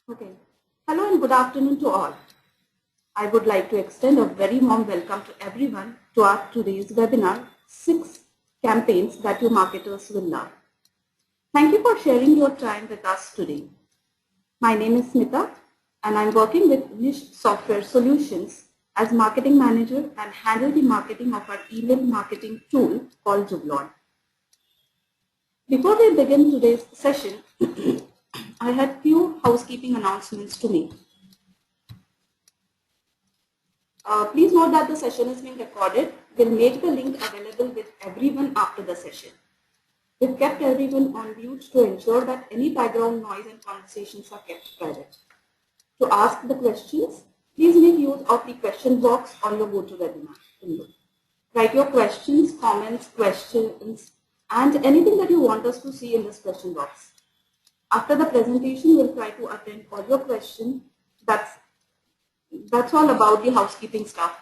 Okay. Hello and good afternoon to all. I would like to extend a very warm welcome to everyone to our today's webinar, 6 campaigns that your marketers will love. Thank you for sharing your time with us today. My name is Smita and I'm working with NOSH Software Solutions as marketing manager and handle the marketing of our email marketing tool called Juvlon. Before we begin today's session, I had few housekeeping announcements to make. Please note that the session is being recorded. We'll make the link available with everyone after the session. We've kept everyone on mute to ensure that any background noise and conversations are kept private. To ask the questions, please make use of the question box on your GoToWebinar window. Write your questions, comments, and anything that you want us to see in this question box. After the presentation, we'll try to attend all your questions. That's all about the housekeeping stuff.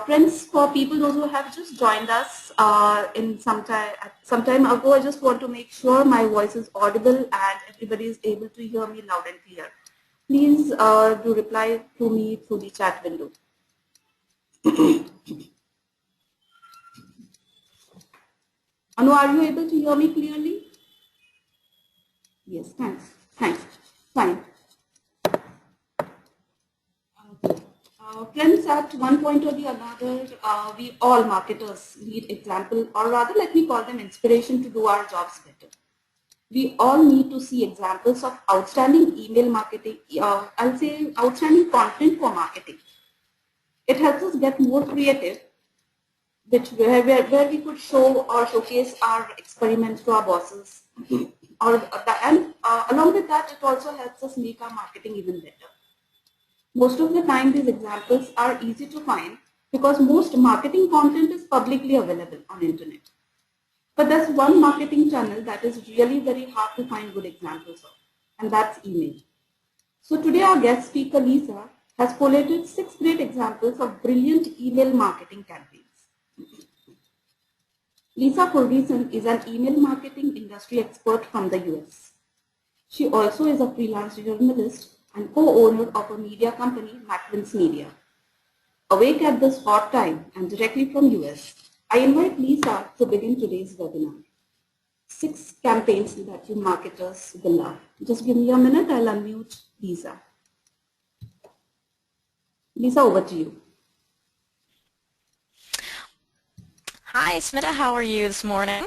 Friends, for people those who have just joined us some time ago, I just want to make sure my voice is audible and everybody is able to hear me loud and clear. Please do reply to me through the chat window. Anu, are you able to hear me clearly? Yes, thanks. Fine. Friends, at one point or the other, we all marketers need example, or rather let me call them inspiration to do our jobs better. We all need to see examples of outstanding email marketing, I'll say outstanding content for marketing. It helps us get more creative, where we could show or showcase our experiments to our bosses. Along with that, it also helps us make our marketing even better. Most of the time, these examples are easy to find because most marketing content is publicly available on internet. But there's one marketing channel that is really very hard to find good examples of, and that's email. So today our guest speaker, Lisa, has collated 6 great examples of brilliant email marketing campaigns. Lisa Ferguson is an email marketing industry expert from the US. She also is a freelance journalist and co-owner of a media company, Macwins Media. Awake at this hot time and directly from US, I invite Lisa to begin today's webinar. 6 campaigns that you marketers will love. Just give me a minute, I'll unmute Lisa. Lisa, over to you. Hi, Smita. How are you this morning?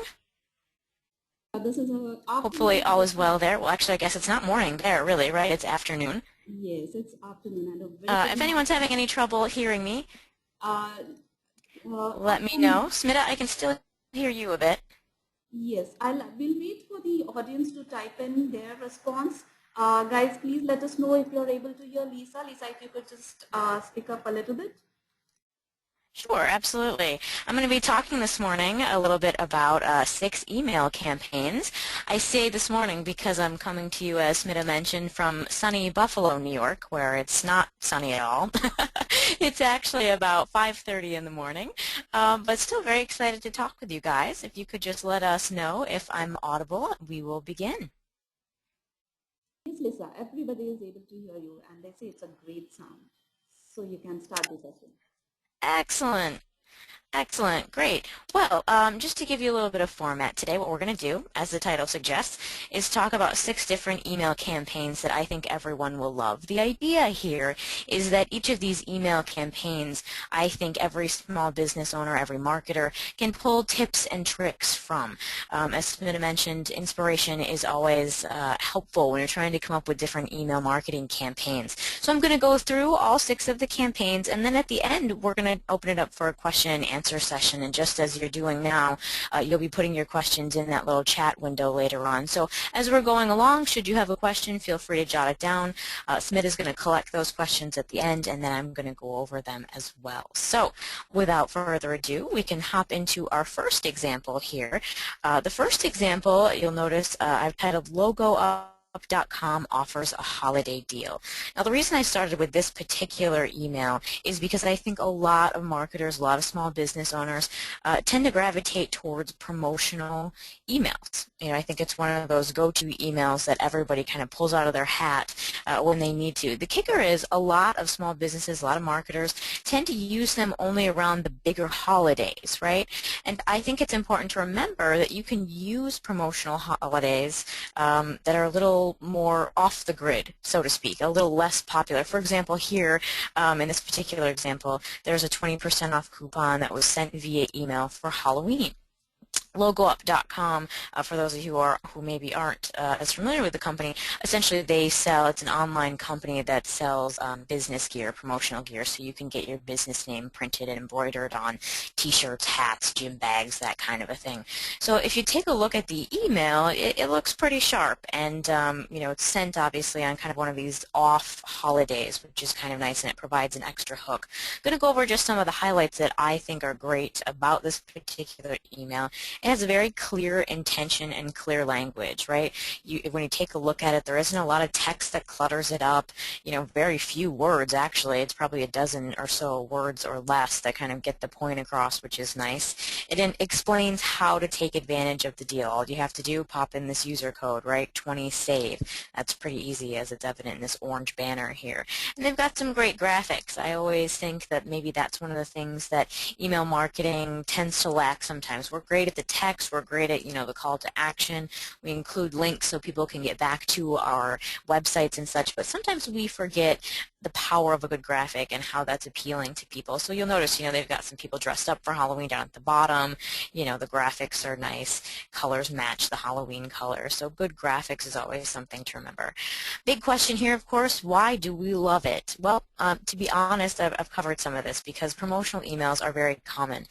This is hopefully all is well there. Well, actually, I guess it's not morning there, really, right? It's afternoon. Yes, it's afternoon. If anyone's having any trouble hearing me, let me know. Smita, I can still hear you a bit. Yes, we'll wait for the audience to type in their response. Guys, please let us know if you're able to hear Lisa. Lisa, if you could just speak up a little bit. Sure, absolutely. I'm going to be talking this morning a little bit about 6 email campaigns. I say this morning because I'm coming to you, as Smita mentioned, from sunny Buffalo, New York, where it's not sunny at all. It's actually about 5:30 in the morning, but still very excited to talk with you guys. If you could just let us know if I'm audible, we will begin. Yes, Lisa, everybody is able to hear you, and they say it's a great sound. So you can start the session. Excellent. Excellent. Great. Well, just to give you a little bit of format today, what we're going to do, as the title suggests, is talk about 6 different email campaigns that I think everyone will love. The idea here is that each of these email campaigns, I think every small business owner, every marketer can pull tips and tricks from. As Smita mentioned, inspiration is always helpful when you're trying to come up with different email marketing campaigns. So I'm going to go through all 6 of the campaigns, and then at the end, we're going to open it up for a question and answer session, and just as you're doing now, you'll be putting your questions in that little chat window later on. So as we're going along, should you have a question, feel free to jot it down. Smith is going to collect those questions at the end, and then I'm going to go over them as well. So without further ado, we can hop into our first example here. The first example, you'll notice I've titled Logo GlobeUp.com offers a holiday deal. Now, the reason I started with this particular email is because I think a lot of marketers, a lot of small business owners tend to gravitate towards promotional emails. You know, I think it's one of those go-to emails that everybody kind of pulls out of their hat when they need to. The kicker is a lot of small businesses, a lot of marketers tend to use them only around the bigger holidays, right? And I think it's important to remember that you can use promotional holidays that are a little more off the grid, so to speak, a little less popular. For example, here in this particular example, there's a 20% off coupon that was sent via email for Halloween. LogoUp.com, for those of you who maybe aren't as familiar with the company, essentially they sell, it's an online company that sells business gear, promotional gear, so you can get your business name printed and embroidered on t-shirts, hats, gym bags, that kind of a thing. So if you take a look at the email, it looks pretty sharp, and you know, it's sent obviously on kind of one of these off holidays, which is kind of nice, and it provides an extra hook. I'm going to go over just some of the highlights that I think are great about this particular email. It has a very clear intention and clear language, right? When you take a look at it, there isn't a lot of text that clutters it up. You know, very few words actually. It's probably a dozen or so words or less that kind of get the point across, which is nice. It explains how to take advantage of the deal. All you have to do, pop in this user code, right? 20SAVE. That's pretty easy, as it's evident in this orange banner here. And they've got some great graphics. I always think that maybe that's one of the things that email marketing tends to lack sometimes. We're great at the text, we're great at, you know, the call to action. We include links so people can get back to our websites and such, but sometimes we forget the power of a good graphic and how that's appealing to people. So you'll notice, you know, they've got some people dressed up for Halloween down at the bottom. You know, the graphics are nice. Colors match the Halloween colors. So good graphics is always something to remember. Big question here, of course, why do we love it? Well, to be honest, I've covered some of this because promotional emails are very common.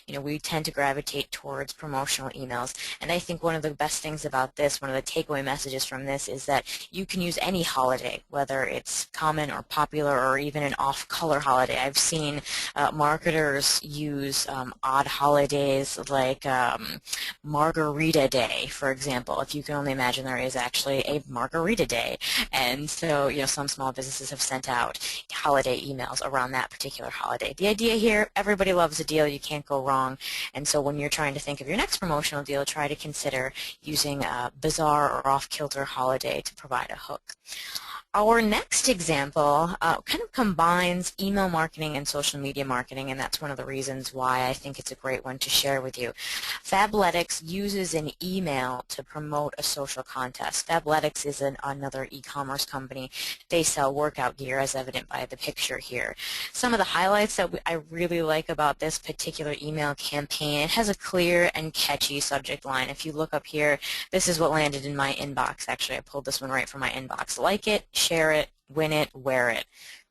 You know, we tend to gravitate towards promotional emails, and I think one of the best things about this, one of the takeaway messages from this, is that you can use any holiday, whether it's common or popular or even an off-color holiday. I've seen marketers use odd holidays like Margarita Day, for example. If you can only imagine, there is actually a Margarita Day, and so, you know, some small businesses have sent out holiday emails around that particular holiday. The idea here, everybody loves a deal, you can't go wrong, and so when you're trying to think of your next promotional deal, try to consider using a bizarre or off-kilter holiday to provide a hook. Our next example kind of combines email marketing and social media marketing, and that's one of the reasons why I think it's a great one to share with you. Fabletics uses an email to promote a social contest. Fabletics is another e-commerce company. They sell workout gear, as evident by the picture here. Some of the highlights that I really like about this particular email campaign, it has a clear and catchy subject line. If you look up here, this is what landed in my inbox. Actually, I pulled this one right from my inbox. Like it, share it, win it, wear it.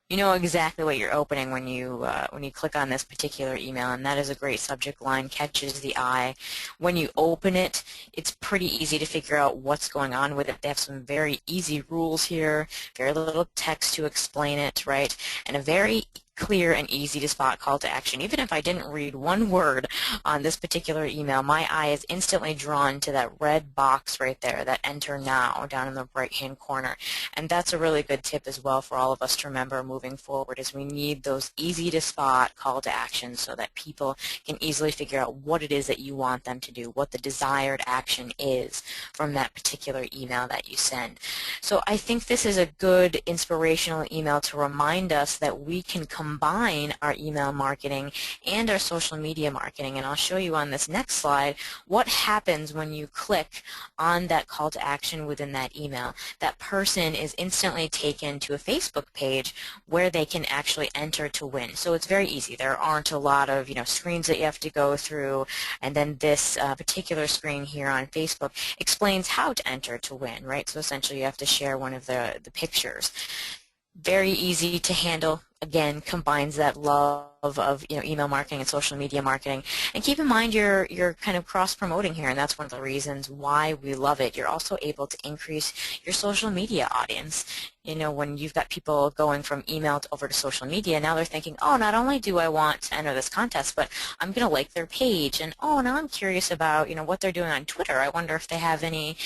You know exactly what you're opening when you click on this particular email, and that is a great subject line, catches the eye. When you open it, it's pretty easy to figure out what's going on with it. They have some very easy rules here, very little text to explain it, right, and a very clear and easy to spot call to action. Even if I didn't read one word on this particular email, my eye is instantly drawn to that red box right there, that enter now down in the right hand corner. And that's a really good tip as well for all of us to remember moving forward, is we need those easy to spot call to action so that people can easily figure out what it is that you want them to do, what the desired action is from that particular email that you send. So I think this is a good inspirational email to remind us that we can combine our email marketing and our social media marketing, and I'll show you on this next slide what happens when you click on that call to action within that email. That person is instantly taken to a Facebook page where they can actually enter to win. So it's very easy. There aren't a lot of screens that you have to go through, and then this particular screen here on Facebook explains how to enter to win, right? So essentially you have to share one of the pictures. Very easy to handle. Again, combines that love of email marketing and social media marketing. And keep in mind you're kind of cross-promoting here, and that's one of the reasons why we love it. You're also able to increase your social media audience. When you've got people going from email over to social media, now they're thinking, oh, not only do I want to enter this contest, but I'm going to like their page, and oh, now I'm curious about what they're doing on Twitter. I wonder if they have any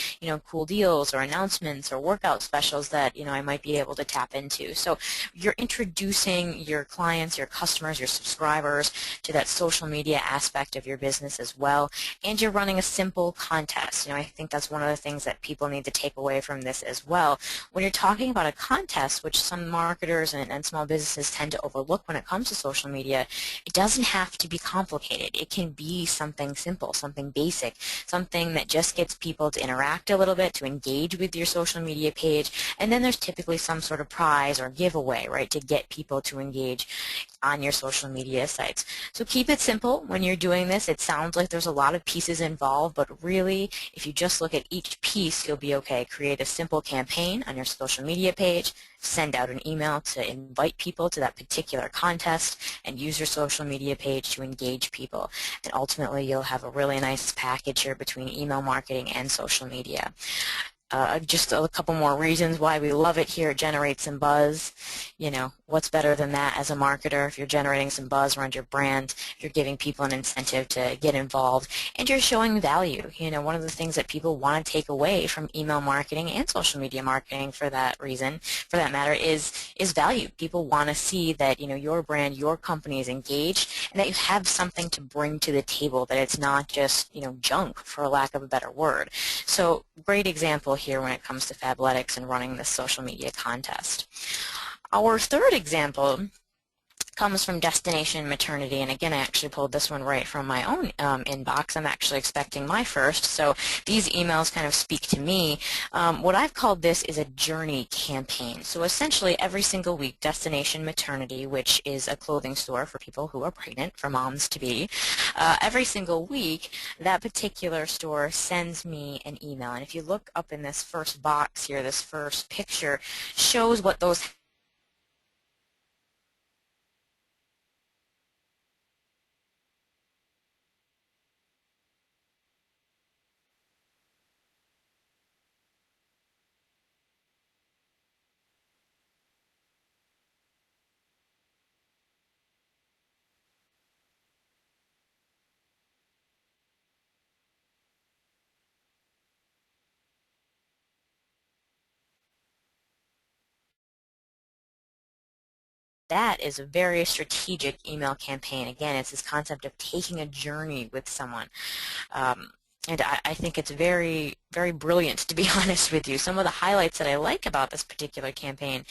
cool deals or announcements or workout specials that I might be able to tap into. So you're introducing your clients, your customers, your subscribers to that social media aspect of your business as well, and you're running a simple contest. I think that's one of the things that people need to take away from this as well. When you're talking about a contest, which some marketers and small businesses tend to overlook when it comes to social media, it doesn't have to be complicated. It can be something simple, something basic, something that just gets people to interact a little bit, to engage with your social media page, and then there's typically some sort of prize or giveaway, right, to get people to engage on your social media sites. So keep it simple when you're doing this. It sounds like there's a lot of pieces involved, but really, if you just look at each piece, you'll be okay. Create a simple campaign on your social media page, send out an email to invite people to that particular contest, and use your social media page to engage people. And ultimately, you'll have a really nice package here between email marketing and social media. Just a couple more reasons why we love it here. It generates some buzz. What's better than that as a marketer? If you're generating some buzz around your brand, if you're giving people an incentive to get involved, and you're showing value. One of the things that people want to take away from email marketing and social media marketing, for that reason, for that matter, is value. People want to see that your brand, your company is engaged, and that you have something to bring to the table, that it's not just junk, for lack of a better word. So great example here when it comes to Fabletics and running this social media contest. Our third example comes from Destination Maternity, and again, I actually pulled this one right from my own inbox. I'm actually expecting my first, so these emails kind of speak to me. What I've called this is a journey campaign. So essentially, every single week, Destination Maternity, which is a clothing store for people who are pregnant, for moms-to-be, every single week, that particular store sends me an email. And if you look up in this first box here, this first picture shows what those that is a very strategic email campaign. Again, it's this concept of taking a journey with someone. And I think it's very, very brilliant, to be honest with you. Some of the highlights that I like about this particular campaign: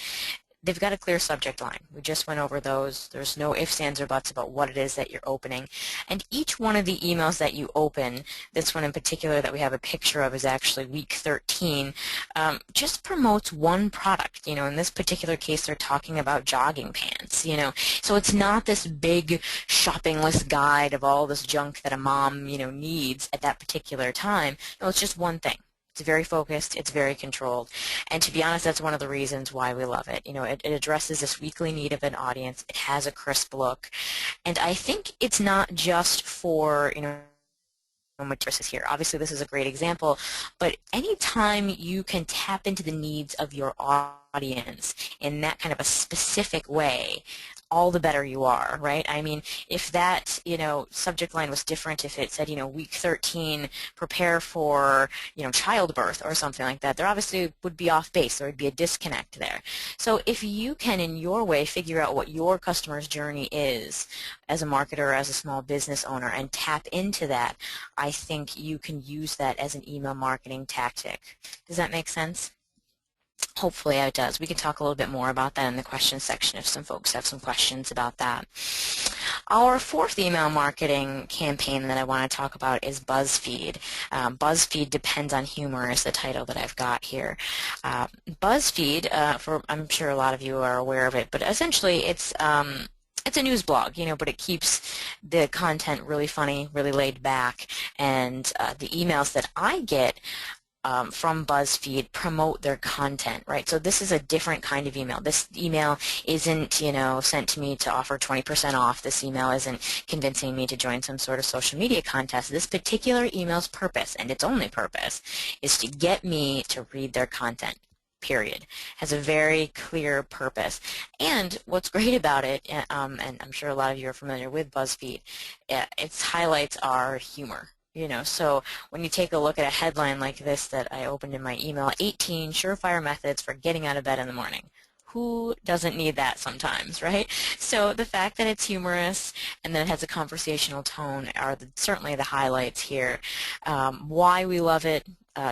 they've got a clear subject line. We just went over those. There's no ifs, ands, or buts about what it is that you're opening. And each one of the emails that you open, this one in particular that we have a picture of is actually week 13, just promotes one product. In this particular case, they're talking about jogging pants, So it's not this big shopping list guide of all this junk that a mom, needs at that particular time. No, it's just one thing. It's very focused, it's very controlled, and to be honest, that's one of the reasons why we love it. It addresses this weekly need of an audience. It has a crisp look, and I think it's not just for, materials here. Obviously, this is a great example, but anytime you can tap into the needs of your audience in that kind of a specific way, all the better you are, right? I mean, if that, subject line was different, if it said, week 13, prepare for, childbirth or something like that, there obviously would be off base. There would be a disconnect there. So if you can, in your way, figure out what your customer's journey is as a marketer, as a small business owner, and tap into that, I think you can use that as an email marketing tactic. Does that make sense? Hopefully it does. We can talk a little bit more about that in the questions section if some folks have some questions about that. Our fourth email marketing campaign that I want to talk about is BuzzFeed. BuzzFeed depends on humor is the title that I've got here. BuzzFeed, I'm sure a lot of you are aware of it, but essentially it's a news blog, but it keeps the content really funny, really laid back, and the emails that I get from BuzzFeed promote their content, right? So this is a different kind of email. This email isn't, you know, sent to me to offer 20% off. This email isn't convincing me to join some sort of social media contest. This particular email's purpose, and its only purpose, is to get me to read their content. Period. Has a very clear purpose. And what's great about it, and I'm sure a lot of you are familiar with BuzzFeed, its highlights are humor. You know, so when you take a look at a headline like this that I opened in my email, 18 surefire methods for getting out of bed in the morning. Who doesn't need that sometimes, right? So the fact that it's humorous and that it has a conversational tone are certainly the highlights here. Why we love it.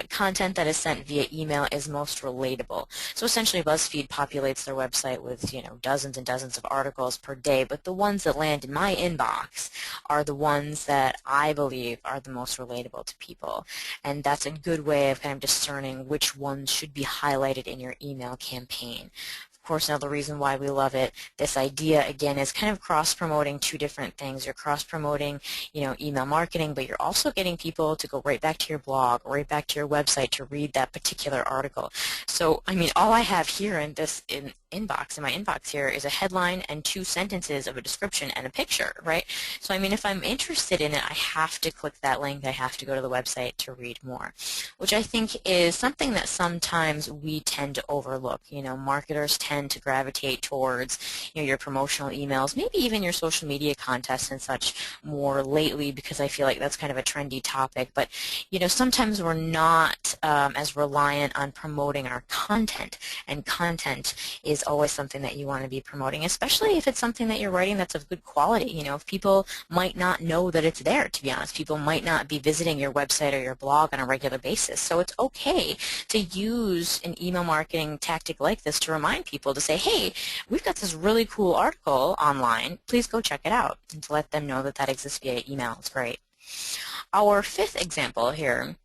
Content that is sent via email is most relatable. So essentially BuzzFeed populates their website with, you know, dozens and dozens of articles per day, but the ones that land in my inbox are the ones that I believe are the most relatable to people. And that's a good way of kind of discerning which ones should be highlighted in your email campaign. Of course, now the reason why we love it, this idea again is kind of cross-promoting two different things. You're cross-promoting, you know, email marketing, but you're also getting people to go right back to your blog, right back to your website to read that particular article. So, I mean, all I have here in this inbox, in my inbox here, is a headline and 2 sentences of a description and a picture, right? So, I mean, if I'm interested in it, I have to click that link. I have to go to the website to read more, which I think is something that sometimes we tend to overlook. You know, marketers tend to gravitate towards, you know, your promotional emails, maybe even your social media contests and such more lately, because I feel like that's kind of a trendy topic. But, you know, sometimes we're not as reliant on promoting our content, and content is always something that you want to be promoting, especially if it's something that you're writing that's of good quality. You know, if people might not know that it's there, to be honest. People might not be visiting your website or your blog on a regular basis. So it's okay to use an email marketing tactic like this to remind people to say, hey, we've got this really cool article online. Please go check it out, and to let them know that that exists via email. It's great. Our 5th example here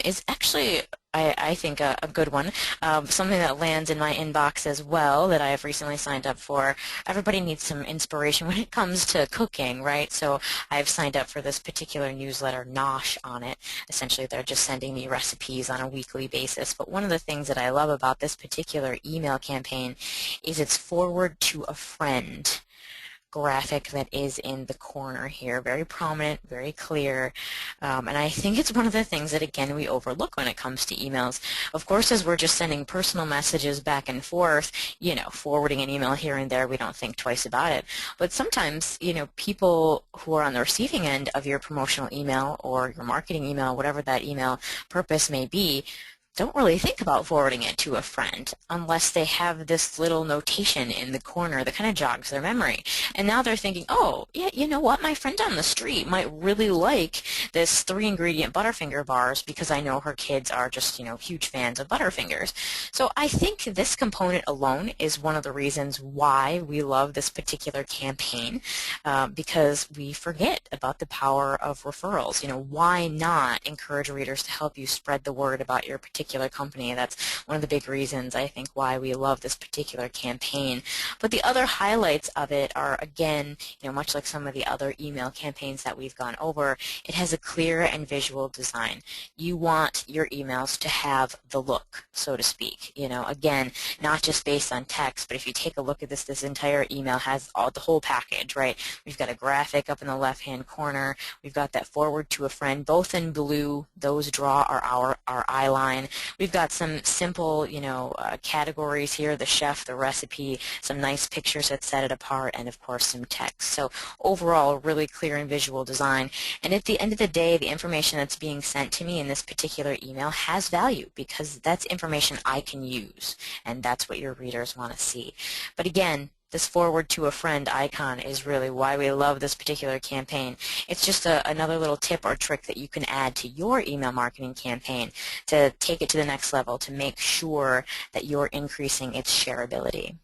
is actually, I think, a good one, something that lands in my inbox as well that I have recently signed up for. Everybody needs some inspiration when it comes to cooking, right? So I've signed up for this particular newsletter, NOSH, on it. Essentially, they're just sending me recipes on a weekly basis. But one of the things that I love about this particular email campaign is its forward to a friend graphic that is in the corner here. Very prominent, very clear, and I think it's one of the things that, again, we overlook when it comes to emails. Of course, as we're just sending personal messages back and forth, you know, forwarding an email here and there, we don't think twice about it. But sometimes, you know, people who are on the receiving end of your promotional email or your marketing email, whatever that email purpose may be, don't really think about forwarding it to a friend unless they have this little notation in the corner that kind of jogs their memory. And now they're thinking, oh, yeah, you know what? My friend down the street might really like this 3-ingredient Butterfinger bars because I know her kids are just, you know, huge fans of Butterfingers. So I think this component alone is one of the reasons why we love this particular campaign, because we forget about the power of referrals. You know, why not encourage readers to help you spread the word about your particular company? That's one of the big reasons, I think, why we love this particular campaign. But the other highlights of it are, again, you know, much like some of the other email campaigns that we've gone over, it has a clear and visual design. You want your emails to have the look, so to speak. You know, again, not just based on text, but if you take a look at this entire email has the whole package, right? We've got a graphic up in the left-hand corner. We've got that forward to a friend, both in blue. Those draw our eye line. We've got some simple, you know, categories here, the chef, the recipe, some nice pictures that set it apart, and of course some text. So overall, really clear and visual design. And at the end of the day, the information that's being sent to me in this particular email has value because that's information I can use, and that's what your readers want to see. But again, this forward to a friend icon is really why we love this particular campaign. It's just another little tip or trick that you can add to your email marketing campaign to take it to the next level, to make sure that you're increasing its shareability.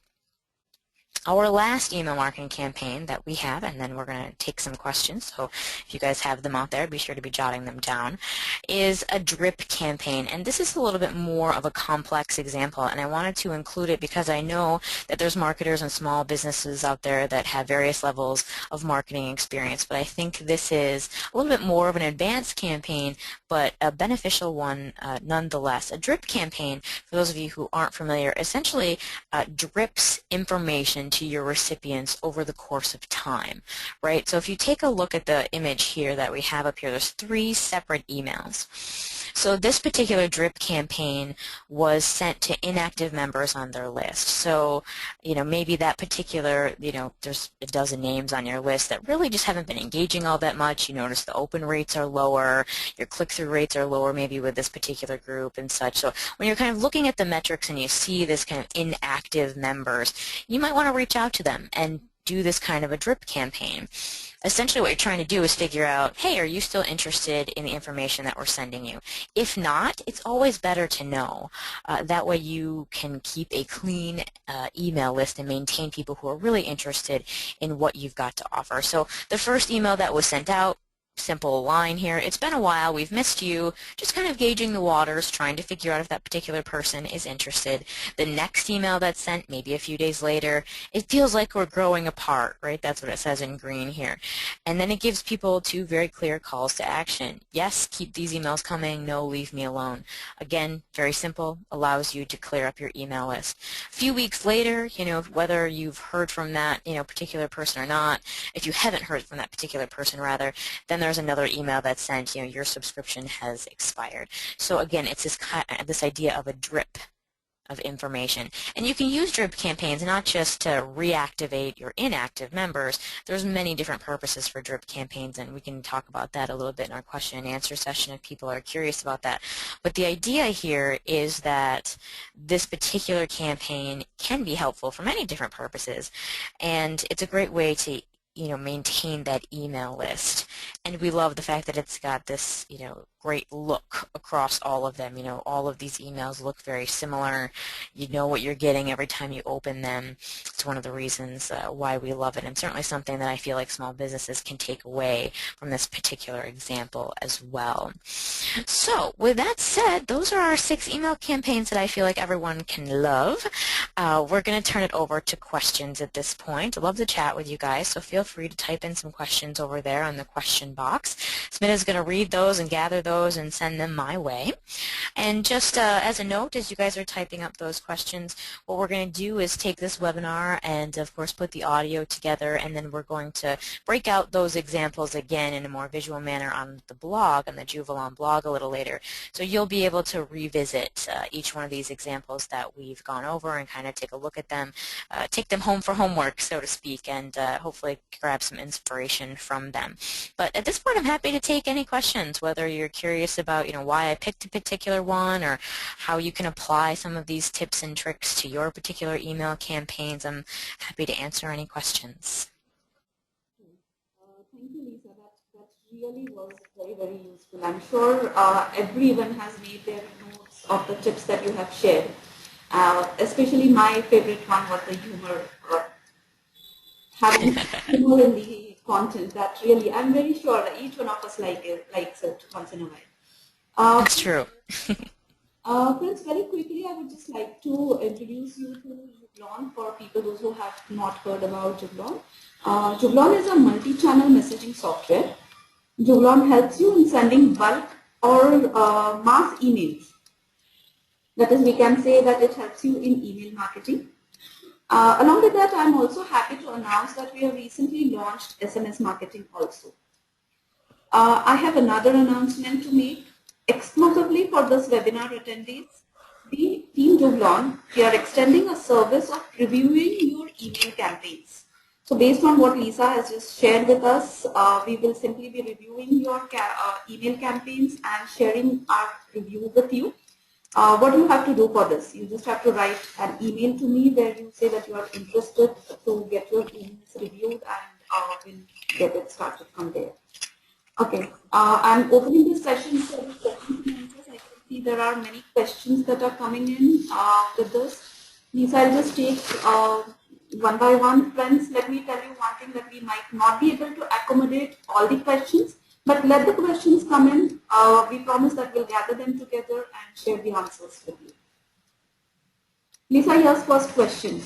Our last email marketing campaign that we have, and then we're going to take some questions, so if you guys have them out there, be sure to be jotting them down, is a drip campaign. And this is a little bit more of a complex example, and I wanted to include it because I know that there's marketers and small businesses out there that have various levels of marketing experience, but I think this is a little bit more of an advanced campaign, but a beneficial one nonetheless. A drip campaign, for those of you who aren't familiar, essentially drips information to your recipients over the course of time, right? So if you take a look at the image here that we have up here, there's 3 separate emails. So this particular drip campaign was sent to inactive members on their list. So, maybe that particular, there's a dozen names on your list that really just haven't been engaging all that much. You notice the open rates are lower, your click-through rates are lower maybe with this particular group and such. So when you're kind of looking at the metrics and you see this kind of inactive members, you might want to reach out to them and do this kind of a drip campaign. Essentially what you're trying to do is figure out, hey, are you still interested in the information that we're sending you? If not, it's always better to know. That way you can keep a clean email list and maintain people who are really interested in what you've got to offer. So the first email that was sent out, simple line here, it's been a while, we've missed you, just kind of gauging the waters, trying to figure out if that particular person is interested. The next email that's sent, maybe a few days later, it feels like we're growing apart, right? That's what it says in green here. And then it gives people 2 very clear calls to action. Yes, keep these emails coming. No, leave me alone. Again, very simple, allows you to clear up your email list. A few weeks later, whether you've heard from that, particular person or not, if you haven't heard from that particular person rather, then there's another email that's sent, your subscription has expired. So again, it's this idea of a drip of information. And you can use drip campaigns not just to reactivate your inactive members. There's many different purposes for drip campaigns, and we can talk about that a little bit in our question and answer session if people are curious about that. But the idea here is that this particular campaign can be helpful for many different purposes, and it's a great way to maintain that email list. And we love the fact that it's got this, great look across all of them. All of these emails look very similar. You know what you're getting every time you open them. It's one of the reasons why we love it, and certainly something that I feel like small businesses can take away from this particular example as well. So with that said, those are our 6 email campaigns that I feel like everyone can love. We're going to turn it over to questions at this point. I love to chat with you guys, so feel free to type in some questions over there on the question box. Smitha's going to read those and gather those and send them my way. And just as a note, as you guys are typing up those questions, what we're going to do is take this webinar and, of course, put the audio together, and then we're going to break out those examples again in a more visual manner on the blog, on the Juvlon blog a little later. So you'll be able to revisit each one of these examples that we've gone over and kind of take a look at them, take them home for homework, so to speak, and hopefully grab some inspiration from them. But at this point, I'm happy to take any questions, whether you're curious about why I picked a particular one or how you can apply some of these tips and tricks to your particular email campaigns. I'm happy to answer any questions. Thank you, Lisa. That really was very, very useful. I'm sure everyone has made their notes of the tips that you have shared. Especially my favorite one was the humor, having humor in the content. That really, I'm very sure that each one of us likes it once in a while. That's true. Friends, very quickly, I would just like to introduce you to Juvlon for people those who have not heard about Juvlon. Juvlon is a multi-channel messaging software. Juvlon helps you in sending bulk or mass emails. That is, we can say that it helps you in email marketing. Along with that, I'm also happy to announce that we have recently launched SMS marketing also. I have another announcement to make. Exclusively for this webinar attendees, the Team Juvlon, we are extending a service of reviewing your email campaigns. So based on what Lisa has just shared with us, we will simply be reviewing your email campaigns and sharing our review with you. What do you have to do for this? You just have to write an email to me where you say that you are interested to get your emails reviewed, and we'll get it started from there. Okay, I'm opening this session for the questions and answers. I can see there are many questions that are coming in with this. Lisa, I'll just take one by one. Friends, let me tell you one thing, that we might not be able to accommodate all the questions, but let the questions come in. We promise that we'll gather them together and share the answers with you. Lisa, here's first question.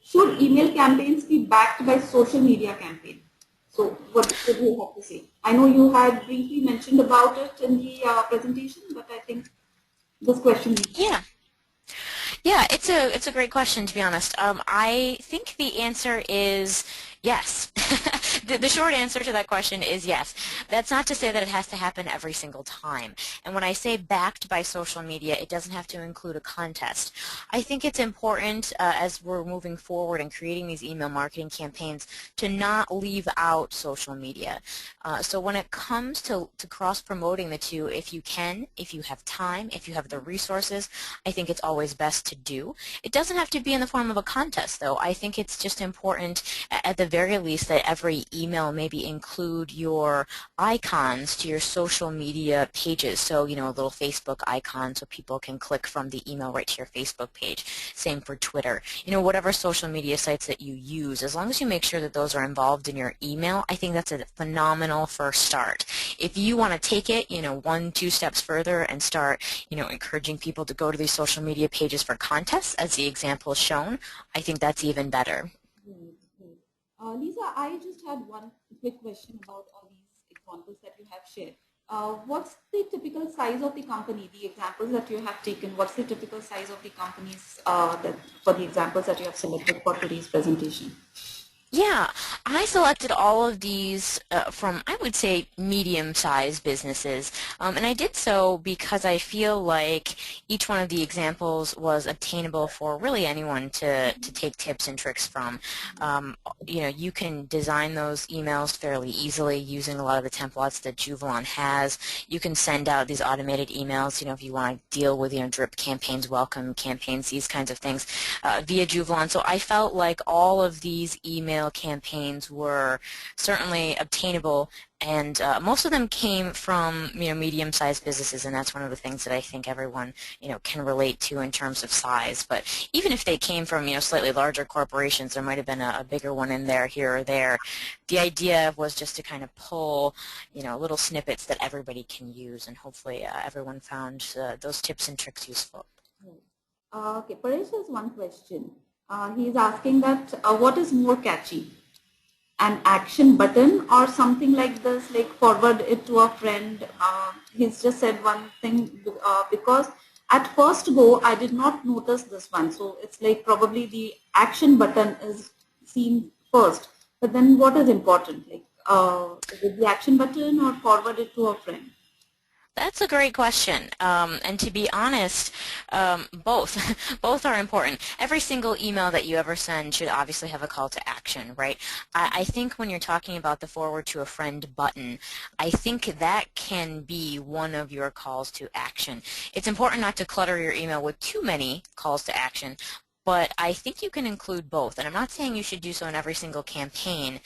Should email campaigns be backed by social media campaign? So what do you have to say? I know you had briefly mentioned about it in the presentation, but I think this question. Yeah, it's a great question, to be honest. I think the answer is yes. The short answer to that question is yes. That's not to say that it has to happen every single time. And when I say backed by social media, it doesn't have to include a contest. I think it's important as we're moving forward and creating these email marketing campaigns to not leave out social media. So when it comes to cross-promoting the two, if you can, if you have time, if you have the resources, I think it's always best to do. It doesn't have to be in the form of a contest, though. I think it's just important, at the very least, that every email maybe include your icons to your social media pages. So, you know, a little Facebook icon so people can click from the email right to your Facebook page. Same for Twitter. You know, whatever social media sites that you use, as long as you make sure that those are involved in your email, I think that's a phenomenal first start. If you want to take it, you know, 1-2 steps further and start, you know, encouraging people to go to these social media pages for contests, as the example is shown, I think that's even better. Lisa, I just had one quick question about all these examples that you have shared. What's the typical size of the company, the examples that you have taken? What's the typical size of the companies for the examples that you have selected for today's presentation? Yeah, I selected all of these from, I would say, medium-sized businesses, and I did so because I feel like each one of the examples was obtainable for really anyone to take tips and tricks from. You know, you can design those emails fairly easily using a lot of the templates that Juvlon has. You can send out these automated emails, you know, if you want to deal with, you know, drip campaigns, welcome campaigns, these kinds of things via Juvlon. So I felt like all of these email campaigns were certainly obtainable, and most of them came from, you know, medium-sized businesses, and that's one of the things that I think everyone, you know, can relate to in terms of size. But even if they came from, you know, slightly larger corporations, there might have been a bigger one in there here or there. The idea was just to kind of pull, you know, little snippets that everybody can use, and hopefully everyone found those tips and tricks useful. Okay, Paresh has one question. He's asking that what is more catchy, an action button or something like this, like forward it to a friend? He's just said one thing because at first go I did not notice this one, so it's like probably the action button is seen first, but then what is important, like is it the action button or forward it to a friend? That's a great question, and to be honest, both both are important. Every single email that you ever send should obviously have a call to action, right? I think when you're talking about the forward to a friend button, I think that can be one of your calls to action. It's important not to clutter your email with too many calls to action, but I think you can include both. And I'm not saying you should do so in every single campaign,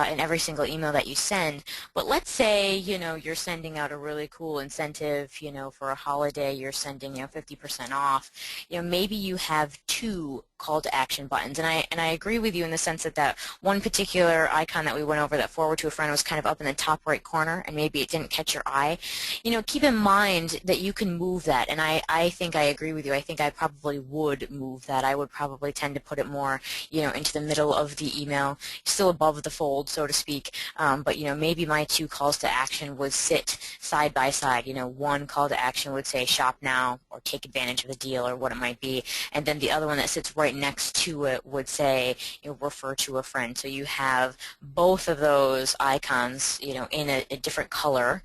in every single email that you send, but let's say, you know, you're sending out a really cool incentive, you know, for a holiday, you're sending, you know, 50% off. You know, maybe you have 2 call to action buttons, and I agree with you in the sense that that one particular icon that we went over, that forward to a friend, was kind of up in the top right corner, and maybe it didn't catch your eye. You know, keep in mind that you can move that, and I think I agree with you. I think I probably would move that. I would probably tend to put it more, you know, into the middle of the email, still above the fold, so to speak, but, you know, maybe my 2 calls to action would sit side by side. You know, one call to action would say shop now or take advantage of the deal or what it might be, and then the other one that sits right next to it would say, you know, refer to a friend. So you have both of those icons, you know, in a different color,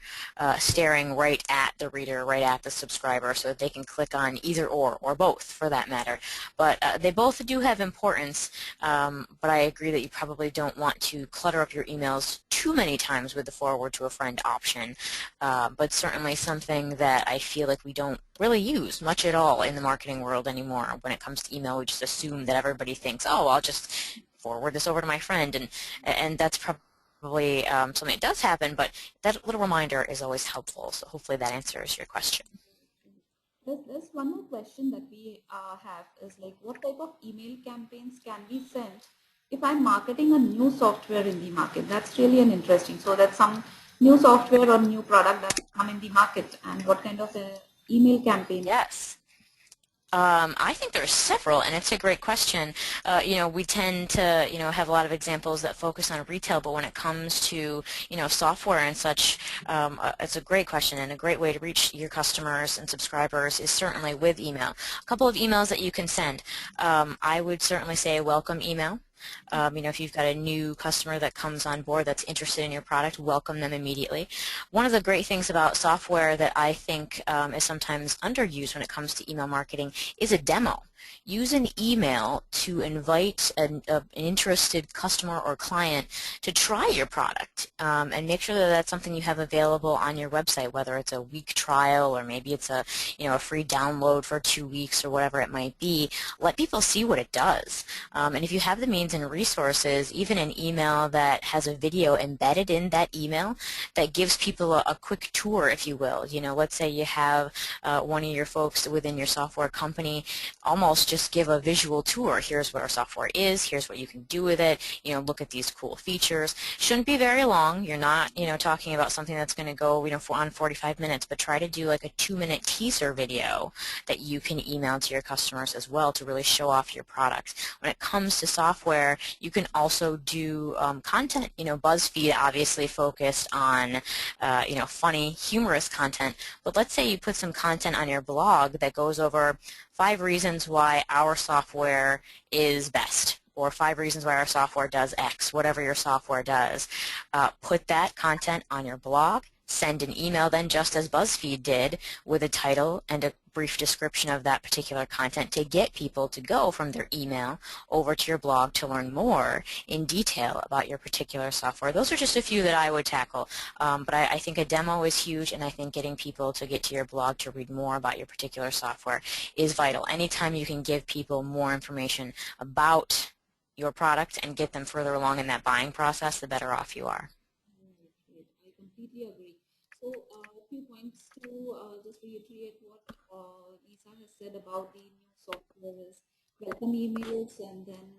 staring right at the reader, right at the subscriber, so that they can click on either or both for that matter. But they both do have importance, but I agree that you probably don't want to clutter up your emails too many times with the forward to a friend option, but certainly something that I feel like we don't really use much at all in the marketing world anymore. When it comes to email, we just assume that everybody thinks, oh, I'll just forward this over to my friend, and that's probably something that does happen, but that little reminder is always helpful. So hopefully that answers your question. There's one more question that we have is like, what type of email campaigns can be sent if I'm marketing a new software in the market? That's really an interesting. So that's some new software or new product that's come in the market, and what kind of a email campaign? Yes. I think there are several, and it's a great question. We tend to, have a lot of examples that focus on retail, but when it comes to, software and such, it's a great question, and a great way to reach your customers and subscribers is certainly with email. A couple of emails that you can send. I would certainly say a welcome email. If you've got a new customer that comes on board that's interested in your product, welcome them immediately. One of the great things about software that I think is sometimes underused when it comes to email marketing is a demo. Use an email to invite an interested customer or client to try your product, and make sure that that's something you have available on your website, whether it's a week trial or maybe it's a free download for 2 weeks or whatever it might be. Let people see what it does, and if you have the means and resources, even an email that has a video embedded in that email that gives people a quick tour, if you will. Let's say you have one of your folks within your software company almost just give a visual tour. Here's what our software is. Here's what you can do with it. Look at these cool features. Shouldn't be very long. You're not, talking about something that's going to go, on 45 minutes, but try to do like a 2-minute teaser video that you can email to your customers as well to really show off your product. When it comes to software, you can also do content. BuzzFeed obviously focused on, funny, humorous content, but let's say you put some content on your blog that goes over 5 reasons why our software is best, or 5 reasons why our software does X, whatever your software does. Put that content on your blog, send an email then, just as BuzzFeed did, with a title and a brief description of that particular content to get people to go from their email over to your blog to learn more in detail about your particular software. Those are just a few that I would tackle, but I think a demo is huge, and I think getting people to get to your blog to read more about your particular software is vital. Anytime you can give people more information about your product and get them further along in that buying process, the better off you are. Right. I completely agree. So a few points to just reiterate what Lisa has said about the new software is welcome emails, and then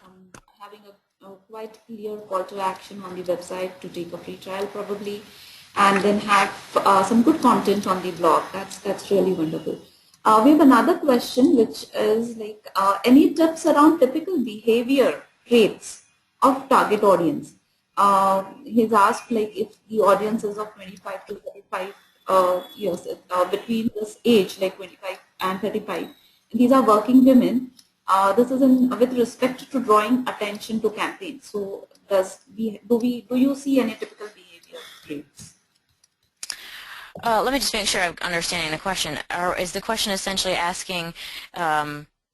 some having a quite clear call to action on the website to take a free trial probably, and then have some good content on the blog. That's really wonderful. We have another question, which is like any tips around typical behavior traits of target audience. He's asked like if the audience is of 25 to 35 years, between this age like 25 and 35. These are working women. This is with respect to drawing attention to campaigns. So do you see any typical behavior traits? Let me just make sure I'm understanding the question. Is the question essentially asking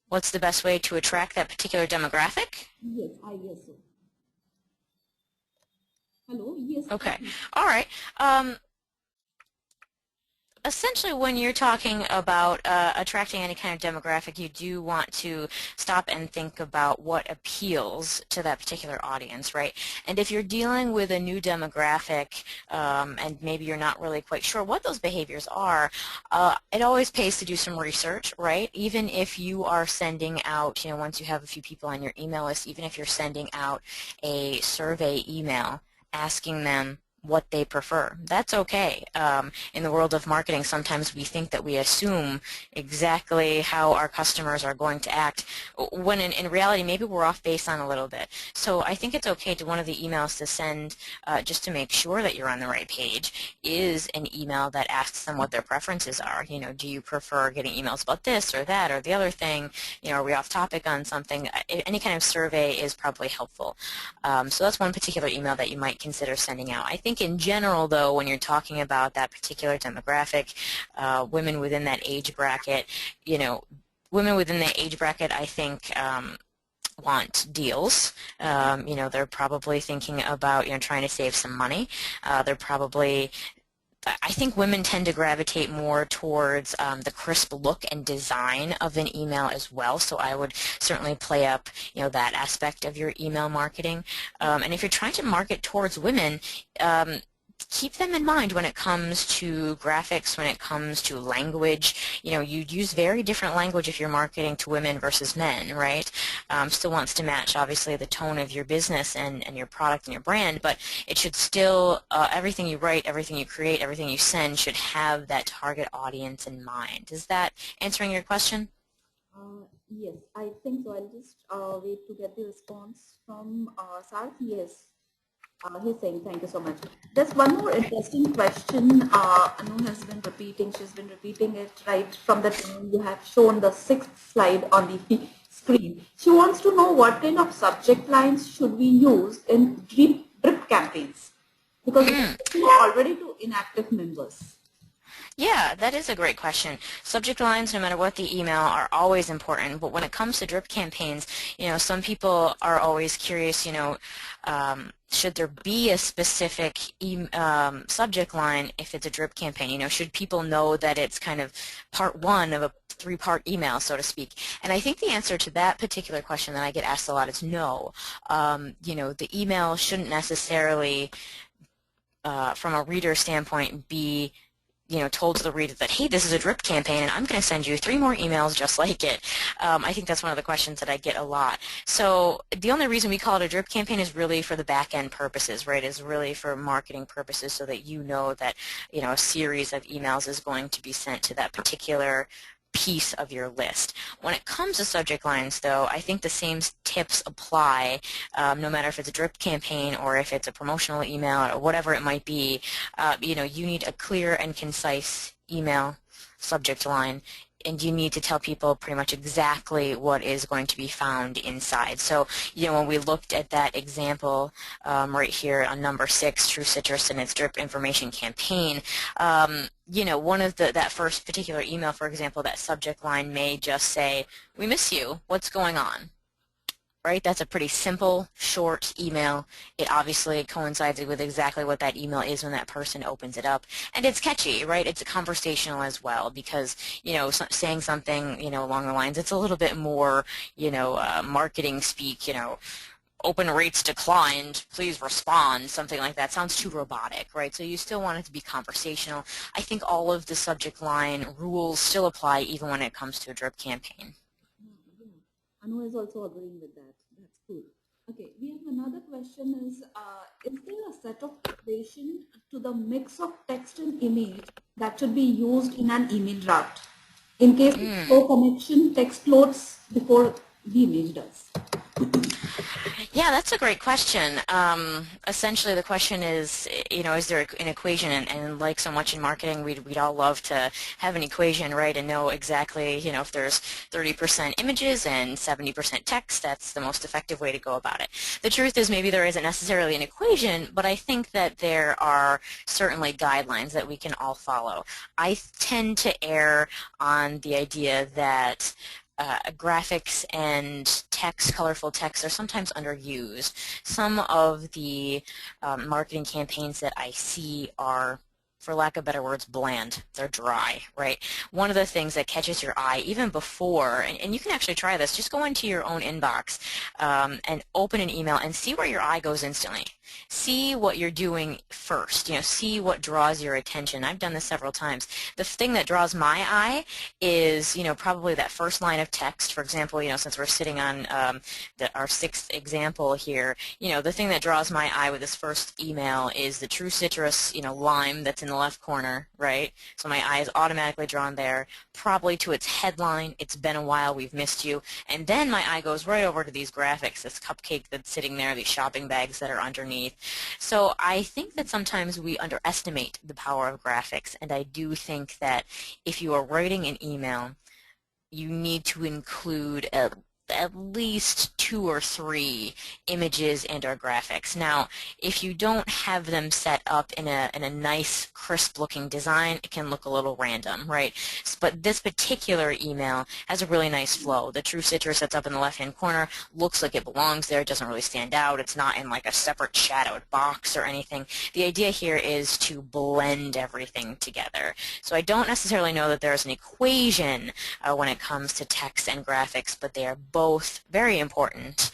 what's the best way to attract that particular demographic? Yes, I guess so. Hello, yes. Okay, all right. Essentially, when you're talking about attracting any kind of demographic, you do want to stop and think about what appeals to that particular audience, right? And if you're dealing with a new demographic and maybe you're not really quite sure what those behaviors are, it always pays to do some research, right? Even if you are sending out, once you have a few people on your email list, even if you're sending out a survey email asking them what they prefer. That's okay. In the world of marketing, sometimes we think that we assume exactly how our customers are going to act, when in reality maybe we're off base on a little bit. So I think it's okay to one of the emails to send, just to make sure that you're on the right page, is an email that asks them what their preferences are. Do you prefer getting emails about this or that or the other thing? Are we off topic on something? Any kind of survey is probably helpful. So that's one particular email that you might consider sending out. I think in general, though, when you're talking about that particular demographic, women within that age bracket, I think want deals. They're probably thinking about, trying to save some money. I think women tend to gravitate more towards the crisp look and design of an email as well, so I would certainly play up that aspect of your email marketing. And if you're trying to market towards women, keep them in mind when it comes to graphics, when it comes to language. You know, you'd use very different language if you're marketing to women versus men, right? Still wants to match, obviously, the tone of your business and your product and your brand, but it should still, everything you write, everything you create, everything you send should have that target audience in mind. Is that answering your question? Yes, I think so. I'll just wait to get the response from Sarth. Yes, he's saying thank you so much. There's one more interesting question Anu has been repeating. She's been repeating it right from the time you have shown the sixth slide on the screen. She wants to know what kind of subject lines should we use in drip campaigns, because we're already to inactive members. Yeah, that is a great question. Subject lines, no matter what the email, are always important. But when it comes to drip campaigns, you know, some people are always curious, you know, should there be a specific subject line if it's a drip campaign? You know, should people know that it's kind of part one of a three-part email, so to speak? And I think the answer to that particular question that I get asked a lot is no. You know, the email shouldn't necessarily, from a reader standpoint, be told to the reader that, hey, this is a drip campaign and I'm going to send you 3 more emails just like it. I think that's one of the questions that I get a lot. So the only reason we call it a drip campaign is really for the back-end purposes, right? Is really for marketing purposes, so that you know that, a series of emails is going to be sent to that particular piece of your list. When it comes to subject lines, though, I think the same tips apply, no matter if it's a drip campaign or if it's a promotional email or whatever it might be. You need a clear and concise email subject line, and you need to tell people pretty much exactly what is going to be found inside. So, when we looked at that example right here on number 6, True Citrus and its drip information campaign, one of that first particular email, for example, that subject line may just say, "We miss you, what's going on?" Right? That's a pretty simple, short email. It obviously coincides with exactly what that email is when that person opens it up. And it's catchy, right? It's conversational as well, because, saying something, along the lines, it's a little bit more, marketing speak, open rates declined, please respond, something like that. Sounds too robotic, right? So you still want it to be conversational. I think all of the subject line rules still apply even when it comes to a drip campaign. Anu is also agreeing with that. That's cool. Okay, we have another question is there a set of equation to the mix of text and image that should be used in an email draft? In case of slow connection, text loads before the image does. Yeah, that's a great question. Essentially, the question is, is there an equation? And like so much in marketing, we'd all love to have an equation, right, and know exactly, if there's 30% images and 70% text, that's the most effective way to go about it. The truth is, maybe there isn't necessarily an equation, but I think that there are certainly guidelines that we can all follow. I tend to err on the idea that graphics and text, colorful text, are sometimes underused. Some of the marketing campaigns that I see are, for lack of better words, bland. They're dry, right? One of the things that catches your eye even before, and you can actually try this, just go into your own inbox and open an email and see where your eye goes instantly. See what you're doing first, see what draws your attention. I've done this several times. The thing that draws my eye is, probably that first line of text. For example, since we're sitting on our 6th example here, the thing that draws my eye with this first email is the True Citrus, lime that's in the left corner, right? So my eye is automatically drawn there, probably to its headline, "It's been a while, we've missed you," and then my eye goes right over to these graphics, this cupcake that's sitting there, these shopping bags that are underneath. So I think that sometimes we underestimate the power of graphics, and I do think that if you are writing an email, you need to include at least 2 or 3 images and or graphics. Now, if you don't have them set up in a nice, crisp-looking design, it can look a little random, right? But this particular email has a really nice flow. The True Citrus that's up in the left-hand corner looks like it belongs there. It doesn't really stand out. It's not in like a separate shadowed box or anything. The idea here is to blend everything together. So I don't necessarily know that there's an equation when it comes to text and graphics, but they are both both very important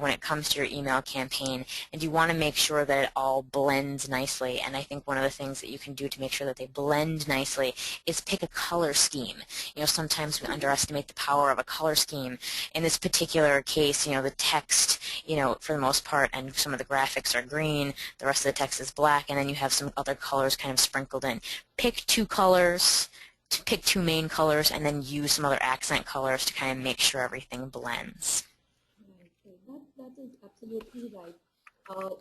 when it comes to your email campaign, and you want to make sure that it all blends nicely. And I think one of the things that you can do to make sure that they blend nicely is pick a color scheme. You know, sometimes we underestimate the power of a color scheme. In this particular case, you know, the text, you know, for the most part, and some of the graphics are green, the rest of the text is black, and then you have some other colors kind of sprinkled in. Pick two colors, pick two main colors, and then use some other accent colors to kind of make sure everything blends. Right. That is absolutely right.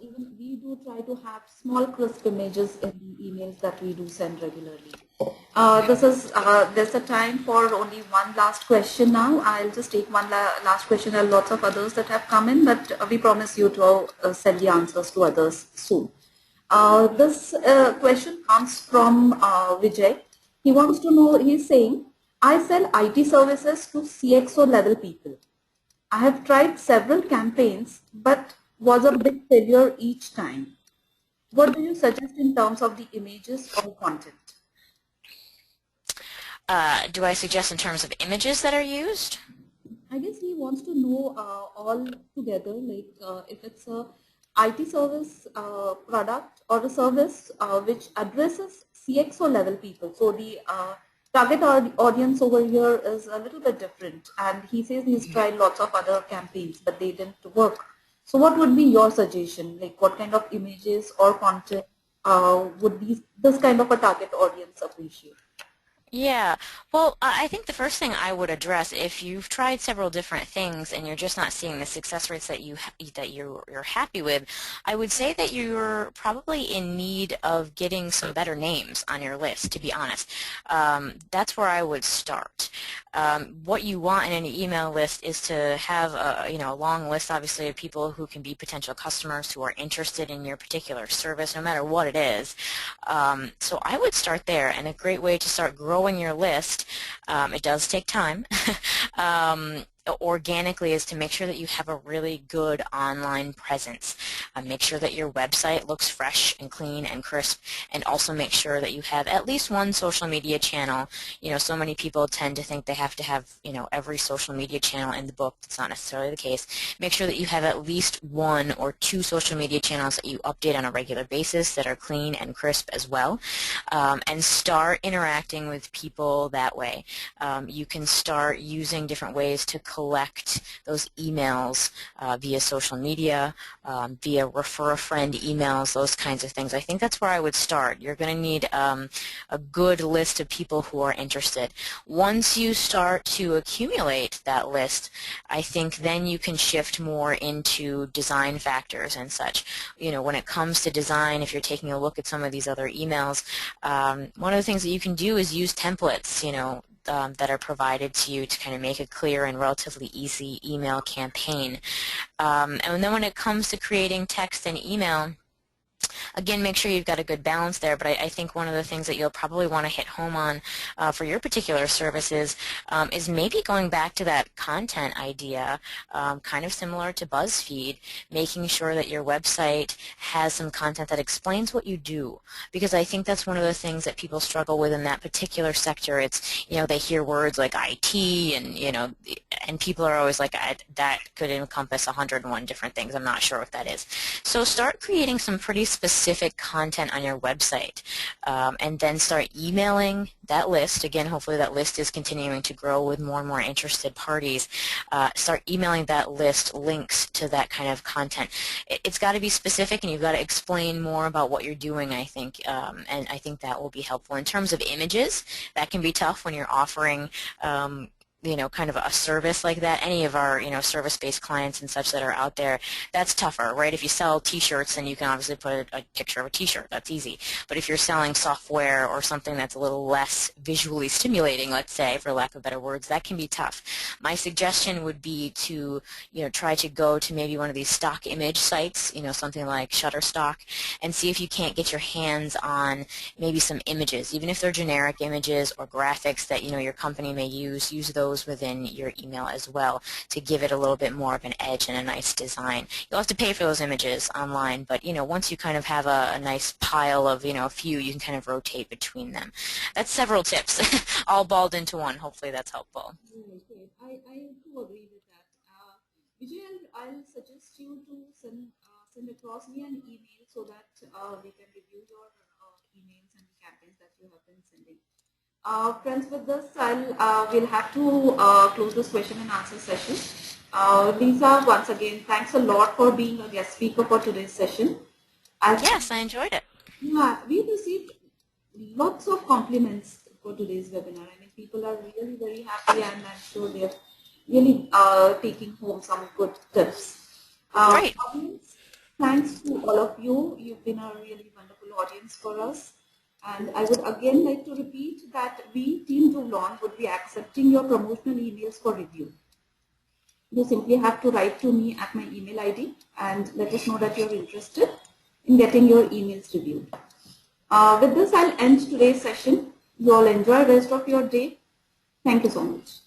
Even we do try to have small crisp images in the emails that we do send regularly. There's a time for only one last question now. I'll just take one last question. There are lots of others that have come in, but we promise you to send the answers to others soon. This question comes from Vijay. He wants to know, he's saying, I sell IT services to CXO level people. I have tried several campaigns, but was a big failure each time. What do you suggest in terms of the images or content? Do I suggest in terms of images that are used? I guess he wants to know all together, like if it's a IT service product or a service which addresses CXO level people. So the target audience over here is a little bit different, and he says he's tried lots of other campaigns, but they didn't work. So what would be your suggestion? Like what kind of images or content would this kind of a target audience appreciate? Yeah, well, I think the first thing I would address, if you've tried several different things and you're just not seeing the success rates that you're happy with, I would say that you're probably in need of getting some better names on your list, to be honest. That's where I would start. What you want in an email list is to have a long list, obviously, of people who can be potential customers who are interested in your particular service, no matter what it is. So I would start there, and a great way to start growing your list, it does take time, organically, is to make sure that you have a really good online presence. Make sure that your website looks fresh and clean and crisp, and also make sure that you have at least one social media channel. You know, so many people tend to think they have to have, you know, every social media channel in the book. That's not necessarily the case. Make sure that you have at least one or two social media channels that you update on a regular basis that are clean and crisp as well, and start interacting with people that way. You can start using different ways to collect those emails via social media, via refer a friend emails, those kinds of things. I think that's where I would start. You're going to need a good list of people who are interested. Once you start to accumulate that list, I think then you can shift more into design factors and such. You know, when it comes to design, if you're taking a look at some of these other emails, one of the things that you can do is use templates, you know, that are provided to you to kind of make a clear and relatively easy email campaign. And then when it comes to creating text and email, again, make sure you've got a good balance there, but I think one of the things that you'll probably want to hit home on for your particular services is maybe going back to that content idea, kind of similar to BuzzFeed, making sure that your website has some content that explains what you do, because I think that's one of the things that people struggle with in that particular sector. It's, you know, they hear words like IT and, you know, and people are always like, that could encompass 101 different things. I'm not sure what that is. So start creating some pretty specific content on your website, and then start emailing that list. Again, hopefully that list is continuing to grow with more and more interested parties. Start emailing that list links to that kind of content. It's got to be specific, and you've got to explain more about what you're doing, I think, and I think that will be helpful. In terms of images, that can be tough when you're offering you know, kind of a service like that. Any of our, you know, service-based clients and such that are out there, that's tougher, right? If you sell T-shirts, then you can obviously put a picture of a T-shirt. That's easy. But if you're selling software or something that's a little less visually stimulating, let's say, for lack of better words, that can be tough. My suggestion would be to, you know, try to go to maybe one of these stock image sites, you know, something like Shutterstock, and see if you can't get your hands on maybe some images, even if they're generic images or graphics that, you know, your company may use those within your email as well to give it a little bit more of an edge and a nice design. You'll have to pay for those images online, but, you know, once you kind of have a nice pile of, you know, a few, you can kind of rotate between them. That's several tips all balled into one. Hopefully that's helpful. Right, right. I do agree with that. Vijay, I'll suggest you to send across me an email so that we can review your emails and the campaigns that you have been sending. Friends, with this, we'll have to close this question and answer session. Lisa, once again, thanks a lot for being a guest speaker for today's session. Yes, I enjoyed it. Yeah, we received lots of compliments for today's webinar. I mean, people are really very happy, and I'm sure they're really taking home some good tips. Great. Audience, thanks to all of you. You've been a really wonderful audience for us. And I would again like to repeat that we, Team Juvlon, would be accepting your promotional emails for review. You simply have to write to me at my email ID and let us know that you're interested in getting your emails reviewed. With this, I'll end today's session. You all enjoy the rest of your day. Thank you so much.